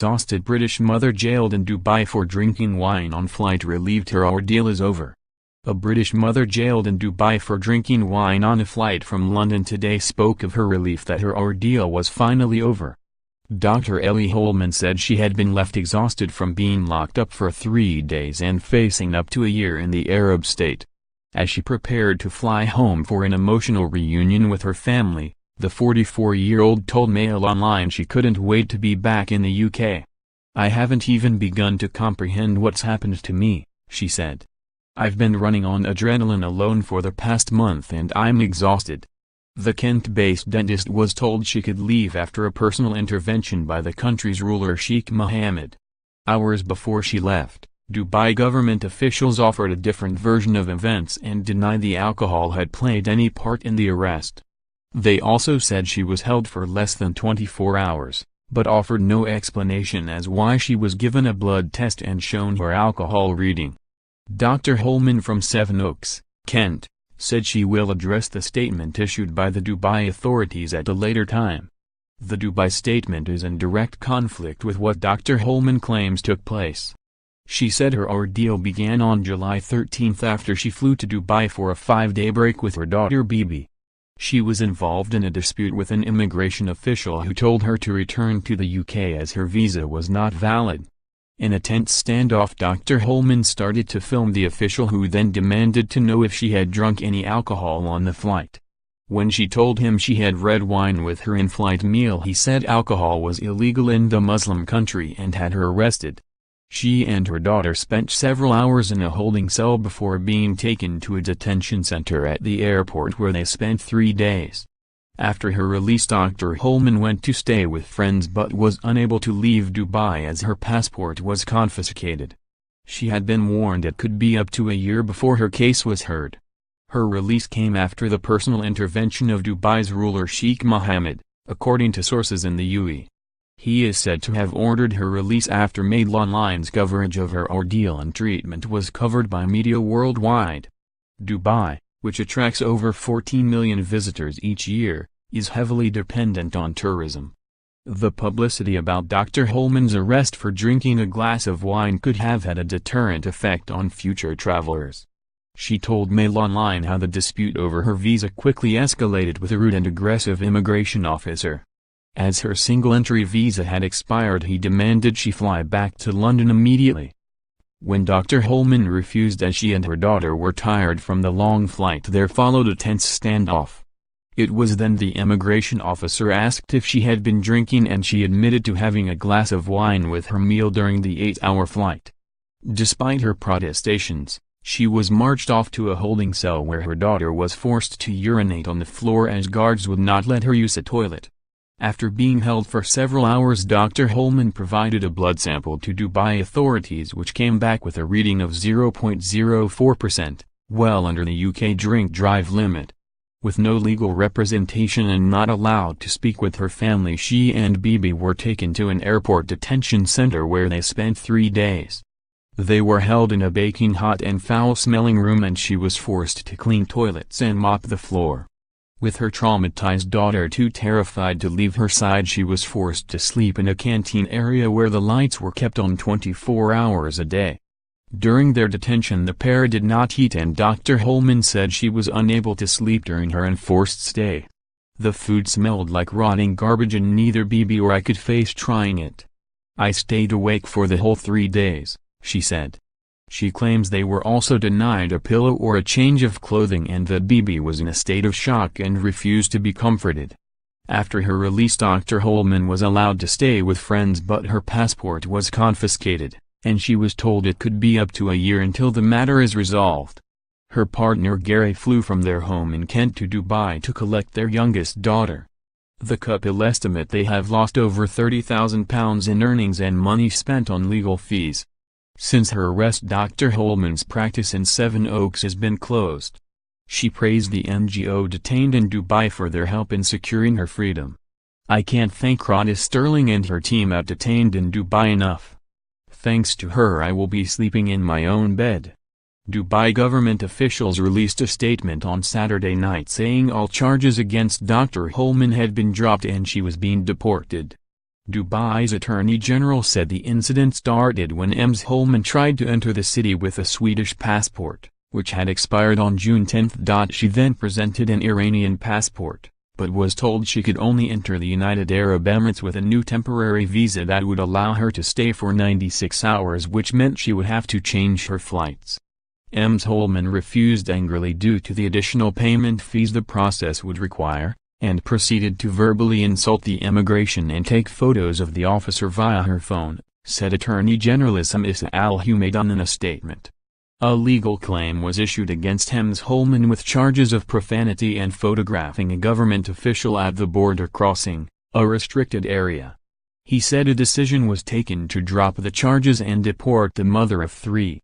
Exhausted British mother jailed in Dubai for drinking wine on flight relieved her ordeal is over. A British mother jailed in Dubai for drinking wine on a flight from London today spoke of her relief that her ordeal was finally over. Dr. Ellie Holman said she had been left exhausted from being locked up for 3 days and facing up to a year in the Arab state. As she prepared to fly home for an emotional reunion with her family, the 44-year-old told Mail Online she couldn't wait to be back in the UK. "I haven't even begun to comprehend what's happened to me," she said. "I've been running on adrenaline alone for the past month and I'm exhausted." The Kent-based dentist was told she could leave after a personal intervention by the country's ruler Sheikh Mohammed. Hours before she left, Dubai government officials offered a different version of events and denied the alcohol had played any part in the arrest. They also said she was held for less than 24 hours, but offered no explanation as why she was given a blood test and shown her alcohol reading. Dr. Holman from Sevenoaks, Kent, said she will address the statement issued by the Dubai authorities at a later time. The Dubai statement is in direct conflict with what Dr. Holman claims took place. She said her ordeal began on July 13 after she flew to Dubai for a 5-day break with her daughter Bibi. She was involved in a dispute with an immigration official who told her to return to the UK as her visa was not valid. In a tense standoff, Dr. Holman started to film the official who then demanded to know if she had drunk any alcohol on the flight. When she told him she had red wine with her in-flight meal, he said alcohol was illegal in the Muslim country and had her arrested. She and her daughter spent several hours in a holding cell before being taken to a detention center at the airport where they spent 3 days. After her release, Dr. Holman went to stay with friends but was unable to leave Dubai as her passport was confiscated. She had been warned it could be up to a year before her case was heard. Her release came after the personal intervention of Dubai's ruler Sheikh Mohammed, according to sources in the UAE. He is said to have ordered her release after Mail Online's coverage of her ordeal and treatment was covered by media worldwide. Dubai, which attracts over 14 million visitors each year, is heavily dependent on tourism. The publicity about Dr. Holman's arrest for drinking a glass of wine could have had a deterrent effect on future travelers. She told Mail Online how the dispute over her visa quickly escalated with a rude and aggressive immigration officer. As her single-entry visa had expired, he demanded she fly back to London immediately. When Dr. Holman refused as she and her daughter were tired from the long flight, there followed a tense standoff. It was then the immigration officer asked if she had been drinking and she admitted to having a glass of wine with her meal during the 8-hour flight. Despite her protestations, she was marched off to a holding cell where her daughter was forced to urinate on the floor as guards would not let her use a toilet. After being held for several hours, Dr. Holman provided a blood sample to Dubai authorities which came back with a reading of 0.04%, well under the UK drink-drive limit. With no legal representation and not allowed to speak with her family, she and Bibi were taken to an airport detention center where they spent 3 days. They were held in a baking hot and foul-smelling room and she was forced to clean toilets and mop the floor. With her traumatized daughter too terrified to leave her side, she was forced to sleep in a canteen area where the lights were kept on 24 hours a day. During their detention, the pair did not eat and Dr. Holman said she was unable to sleep during her enforced stay. The food smelled like rotting garbage and neither Bibi or I could face trying it. "I stayed awake for the whole 3 days," she said. She claims they were also denied a pillow or a change of clothing and that Bibi was in a state of shock and refused to be comforted. After her release, Dr. Holman was allowed to stay with friends but her passport was confiscated, and she was told it could be up to a year until the matter is resolved. Her partner Gary flew from their home in Kent to Dubai to collect their youngest daughter. The couple estimate they have lost over £30,000 in earnings and money spent on legal fees. Since her arrest, Dr. Holman's practice in Sevenoaks has been closed. She praised the NGO detained in Dubai for their help in securing her freedom. "I can't thank Rhoda Sterling and her team at Detained in Dubai enough. Thanks to her I will be sleeping in my own bed." Dubai government officials released a statement on Saturday night saying all charges against Dr. Holman had been dropped and she was being deported. Dubai's Attorney General said the incident started when Ellie Holman tried to enter the city with a Swedish passport, which had expired on June 10. She then presented an Iranian passport, but was told she could only enter the United Arab Emirates with a new temporary visa that would allow her to stay for 96 hours, which meant she would have to change her flights. Ellie Holman refused angrily due to the additional payment fees the process would require, and proceeded to verbally insult the immigration and take photos of the officer via her phone, said Attorney General Issa Al-Humaydan in a statement. A legal claim was issued against Ellie Holman with charges of profanity and photographing a government official at the border crossing, a restricted area. He said a decision was taken to drop the charges and deport the mother of 3.